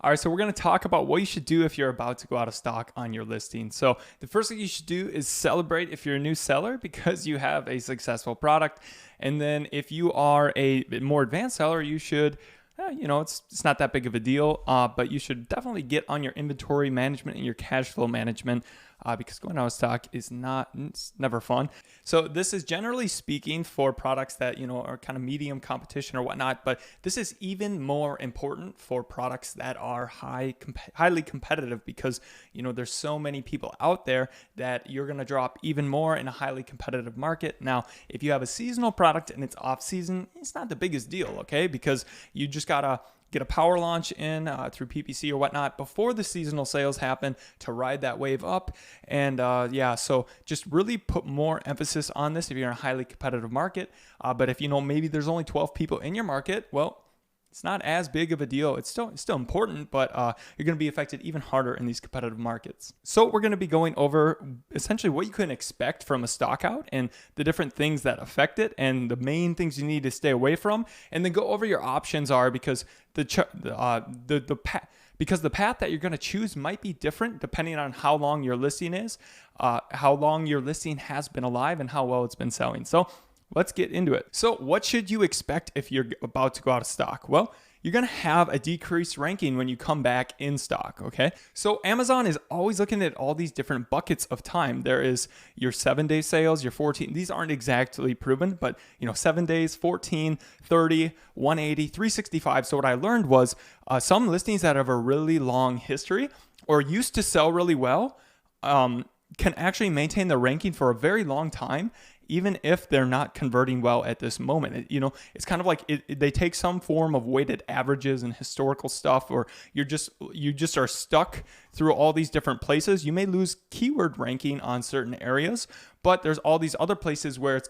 All right, so we're going to talk about what you should do if you're about to go out of stock on your listing. So the first thing you should do is celebrate if you're a new seller because you have a successful product. And then if you are a more advanced seller, you should it's not that big of a deal, but you should definitely get on your inventory management and your cash flow management because going out of stock is it's never fun. So this is generally speaking for products that, are kind of medium competition or whatnot, but this is even more important for products that are highly competitive because, there's so many people out there that you're going to drop even more in a highly competitive market. Now, if you have a seasonal product and it's off season, it's not the biggest deal, okay? Because you just gotta get a power launch in through PPC or whatnot before the seasonal sales happen to ride that wave up. And so just really put more emphasis on this if you're in a highly competitive market. But if maybe there's only 12 people in your market, well, it's not as big of a deal. It's still important, but you're going to be affected even harder in these competitive markets. So we're going to be going over essentially what you can expect from a stockout and the different things that affect it and the main things you need to stay away from, and then go over your options are because the path that you're going to choose might be different depending on how long your listing is, how long your listing has been alive, and how well it's been selling. So let's get into it. So what should you expect if you're about to go out of stock? Well, you're going to have a decreased ranking when you come back in stock, okay? So Amazon is always looking at all these different buckets of time. There is your 7-day sales, your 14. These aren't exactly proven, but 7 days, 14, 30, 180, 365. So what I learned was some listings that have a really long history or used to sell really well can actually maintain the ranking for a very long time, even if they're not converting well at this moment. It's kind of like they take some form of weighted averages and historical stuff, or you just are stuck through all these different places. You may lose keyword ranking on certain areas, but there's all these other places where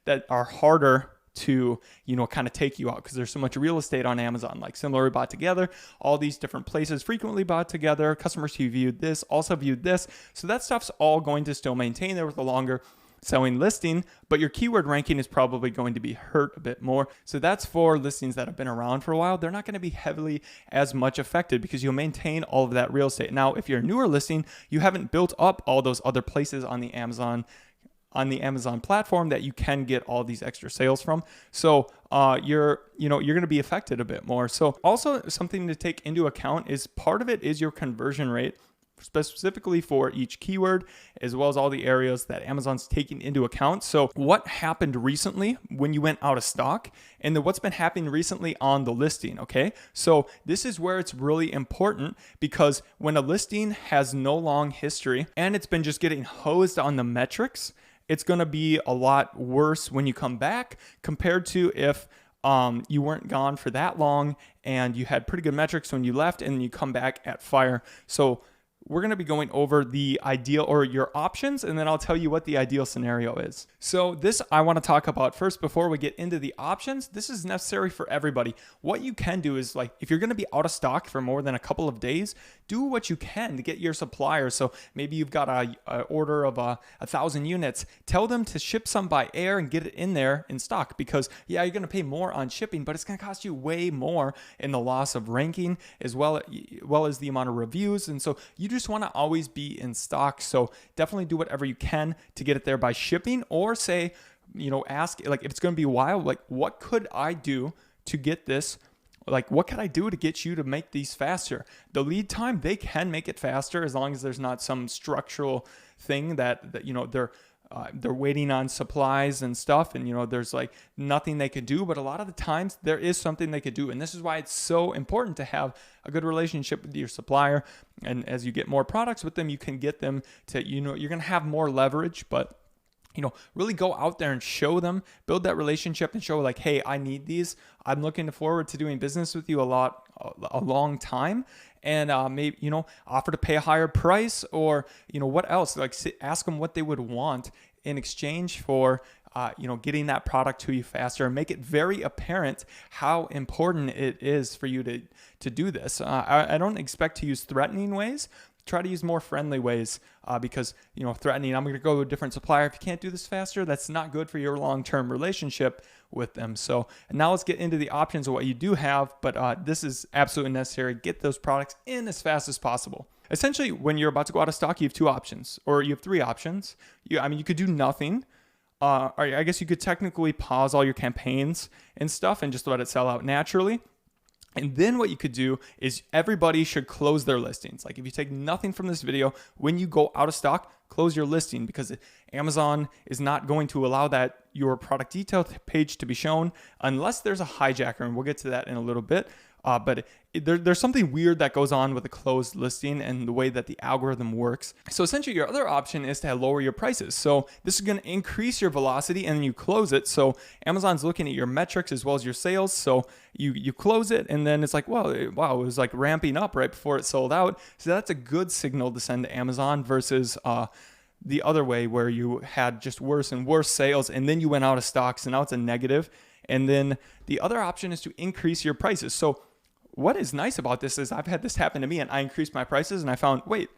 that are harder to kind of take you out because there's so much real estate on Amazon, like similarly bought together, all these different places frequently bought together, customers who viewed this also viewed this. So that stuff's all going to still maintain there with a longer selling listing, but your keyword ranking is probably going to be hurt a bit more. So that's for listings that have been around for a while. They're not going to be heavily as much affected because you'll maintain all of that real estate. Now, if you're a newer listing, you haven't built up all those other places on the Amazon platform that you can get all these extra sales from. So you're going to be affected a bit more. So also something to take into account is part of it is your conversion rate, specifically for each keyword, as well as all the areas that Amazon's taking into account. So what happened recently when you went out of stock, and then what's been happening recently on the listing, okay? So this is where it's really important because when a listing has no long history and it's been just getting hosed on the metrics, it's going to be a lot worse when you come back compared to if you weren't gone for that long and you had pretty good metrics when you left and you come back at fire. So we're going to be going over the ideal or your options, and then I'll tell you what the ideal scenario is. So this I want to talk about first before we get into the options. This is necessary for everybody. What you can do is, like, if you're going to be out of stock for more than a couple of days, do what you can to get your suppliers. So maybe you've got a order of 1,000 units. Tell them to ship some by air and get it in there in stock because, yeah, you're going to pay more on shipping, but it's going to cost you way more in the loss of ranking as well as the amount of reviews. And so you just want to always be in stock. So definitely do whatever you can to get it there by shipping, or say, ask, like, if it's going to be a while, like, what could I do to get this? Like, what can I do to get you to make these faster? The lead time, they can make it faster as long as there's not some structural thing that they're waiting on supplies and stuff, and there's like nothing they could do. But a lot of the times there is something they could do, and this is why it's so important to have a good relationship with your supplier. And as you get more products with them, you can get them to, you're going to have more leverage, but really go out there and show them, build that relationship and show, like, hey, I need these. I'm looking forward to doing business with you a long time. And maybe, offer to pay a higher price, or, what else? Like, ask them what they would want in exchange for, getting that product to you faster, and make it very apparent how important it is for you to do this. I don't expect to use threatening ways. try to use more friendly ways because, threatening, I'm going to go to a different supplier if you can't do this faster, that's not good for your long-term relationship with them. So now let's get into the options of what you do have, but this is absolutely necessary. Get those products in as fast as possible. Essentially, when you're about to go out of stock, you have 2 options, or you have 3 options. You could do nothing. Or I guess you could technically pause all your campaigns and stuff and just let it sell out naturally. And then what you could do is everybody should close their listings. Like if you take nothing from this video, when you go out of stock, close your listing, because Amazon is not going to allow your product detail page to be shown unless there's a hijacker. And we'll get to that in a little bit. But there's something weird that goes on with a closed listing and the way that the algorithm works. So essentially your other option is to lower your prices. So this is going to increase your velocity and then you close it. So Amazon's looking at your metrics as well as your sales. So you close it and then it's like, wow, it was like ramping up right before it sold out. So that's a good signal to send to Amazon versus the other way where you had just worse and worse sales and then you went out of stock. So now it's a negative. And then the other option is to increase your prices. So what is nice about this is I've had this happen to me and I increased my prices and I found, wait,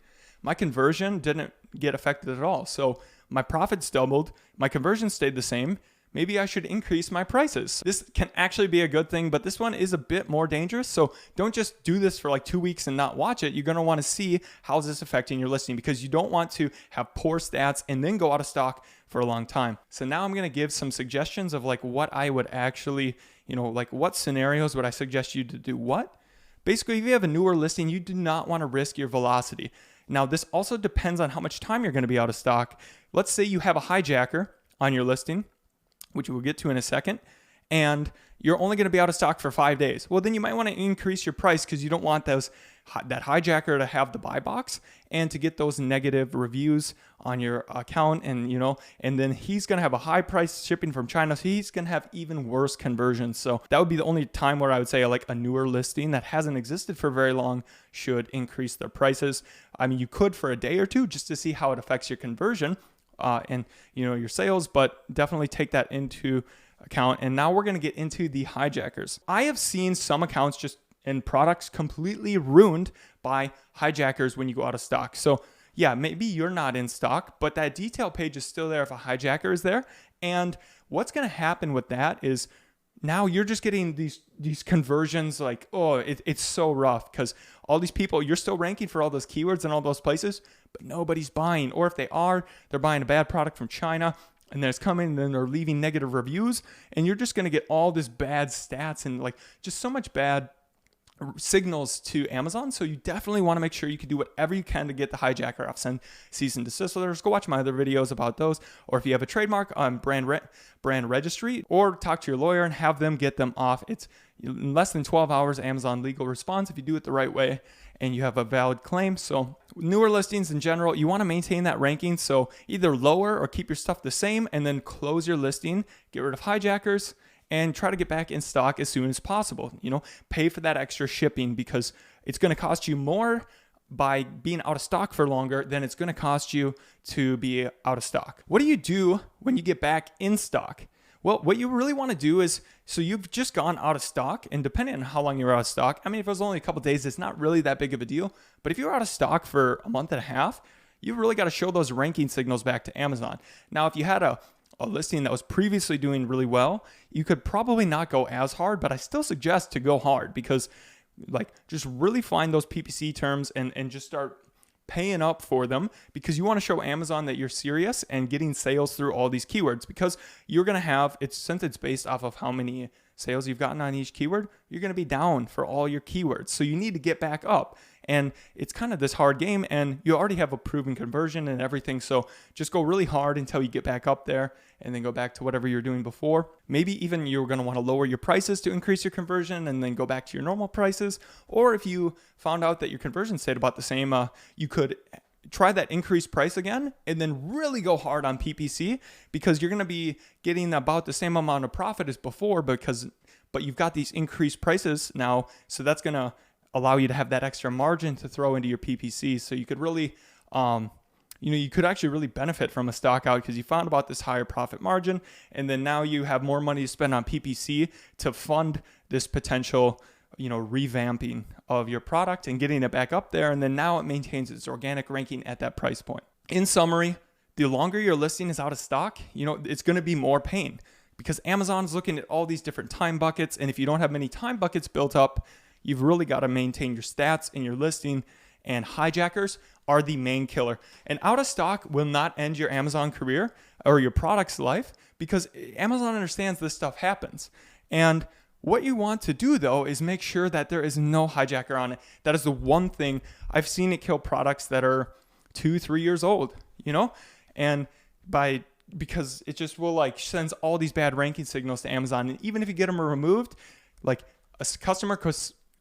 my conversion didn't get affected at all. So my profits doubled, my conversion stayed the same. Maybe I should increase my prices. This can actually be a good thing, but this one is a bit more dangerous. So don't just do this for like 2 weeks and not watch it. You're going to want to see how's this affecting your listing, because you don't want to have poor stats and then go out of stock for a long time. So now I'm going to give some suggestions of like what I would actually, like what scenarios would I suggest you to do what? Basically, if you have a newer listing, you do not want to risk your velocity. Now, this also depends on how much time you're going to be out of stock. Let's say you have a hijacker on your listing, which we'll get to in a second, and you're only going to be out of stock for 5 days. Well, then you might want to increase your price because you don't want that hijacker to have the buy box and to get those negative reviews on your account. And, and then he's going to have a high price shipping from China. So he's going to have even worse conversions. So that would be the only time where I would say like a newer listing that hasn't existed for very long should increase their prices. I mean, you could for a day or two just to see how it affects your conversion and your sales, but definitely take that into account. And now we're going to get into the hijackers. I have seen some accounts and products completely ruined by hijackers when you go out of stock. So yeah, maybe you're not in stock, but that detail page is still there if a hijacker is there. And what's going to happen with that is now you're just getting these conversions like, oh, it's so rough because all these people, you're still ranking for all those keywords in all those places, but nobody's buying. Or if they are, they're buying a bad product from China and then it's coming and then they're leaving negative reviews. And you're just going to get all this bad stats and like just so much bad signals to Amazon. So you definitely want to make sure you can do whatever you can to get the hijacker off. Send cease and desist letters. Go watch my other videos about those. Or if you have a trademark on brand registry, or talk to your lawyer and have them get them off. It's in less than 12 hours Amazon legal response if you do it the right way and you have a valid claim. So newer listings in general, you want to maintain that ranking. So either lower or keep your stuff the same and then close your listing, get rid of hijackers, and try to get back in stock as soon as possible. Pay for that extra shipping because it's going to cost you more by being out of stock for longer than it's going to cost you to be out of stock. What do you do when you get back in stock? Well, what you really want to do is, so you've just gone out of stock, and depending on how long you're out of stock, I mean, if it was only a couple of days, it's not really that big of a deal. But if you're out of stock for a month and a half, you've really got to show those ranking signals back to Amazon. Now, if you had a listing that was previously doing really well, you could probably not go as hard, but I still suggest to go hard because just really find those PPC terms and just start paying up for them, because you want to show Amazon that you're serious and getting sales through all these keywords, because you're going to have, since it's based off of how many sales you've gotten on each keyword, you're going to be down for all your keywords. So you need to get back up. And it's kind of this hard game, and you already have a proven conversion and everything. So just go really hard until you get back up there and then go back to whatever you're doing before. Maybe even you're going to want to lower your prices to increase your conversion and then go back to your normal prices. Or if you found out that your conversion stayed about the same, you could try that increased price again and then really go hard on PPC, because you're going to be getting about the same amount of profit as before but you've got these increased prices now. So that's going to allow you to have that extra margin to throw into your PPC. So you could really, you could actually really benefit from a stock out because you found about this higher profit margin. And then now you have more money to spend on PPC to fund this potential revamping of your product and getting it back up there. And then now it maintains its organic ranking at that price point. In summary, the longer your listing is out of stock, it's going to be more pain because Amazon's looking at all these different time buckets. And if you don't have many time buckets built up, you've really got to maintain your stats in your listing. And hijackers are the main killer. And out of stock will not end your Amazon career or your product's life because Amazon understands this stuff happens. And what you want to do, though, is make sure that there is no hijacker on it. That is the one thing. I've seen it kill products that are 2-3 years old, and because it just will sends all these bad ranking signals to Amazon. And even if you get them removed,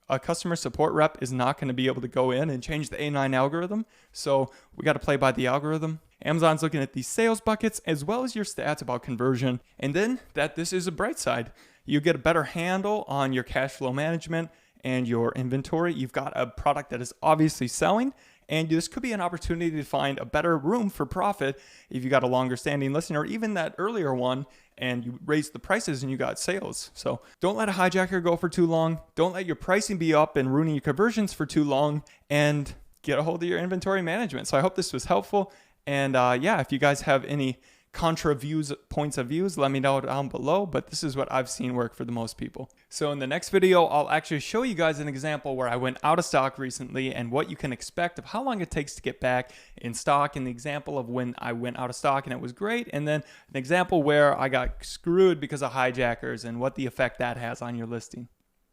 a customer support rep is not going to be able to go in and change the A9 algorithm. So we got to play by the algorithm. Amazon's looking at these sales buckets as well as your stats about conversion. And then this is a bright side. You get a better handle on your cash flow management and your inventory. You've got a product that is obviously selling, and this could be an opportunity to find a better room for profit if you got a longer standing listing or even that earlier one and you raise the prices and you got sales. So don't let a hijacker go for too long. Don't let your pricing be up and ruining your conversions for too long, and get a hold of your inventory management. So I hope this was helpful. And if you guys have any points of views, let me know down below, but this is what I've seen work for the most people. So in the next video, I'll actually show you guys an example where I went out of stock recently and what you can expect of how long it takes to get back in stock, and the example of when I went out of stock and it was great, and then an example where I got screwed because of hijackers and what the effect that has on your listing.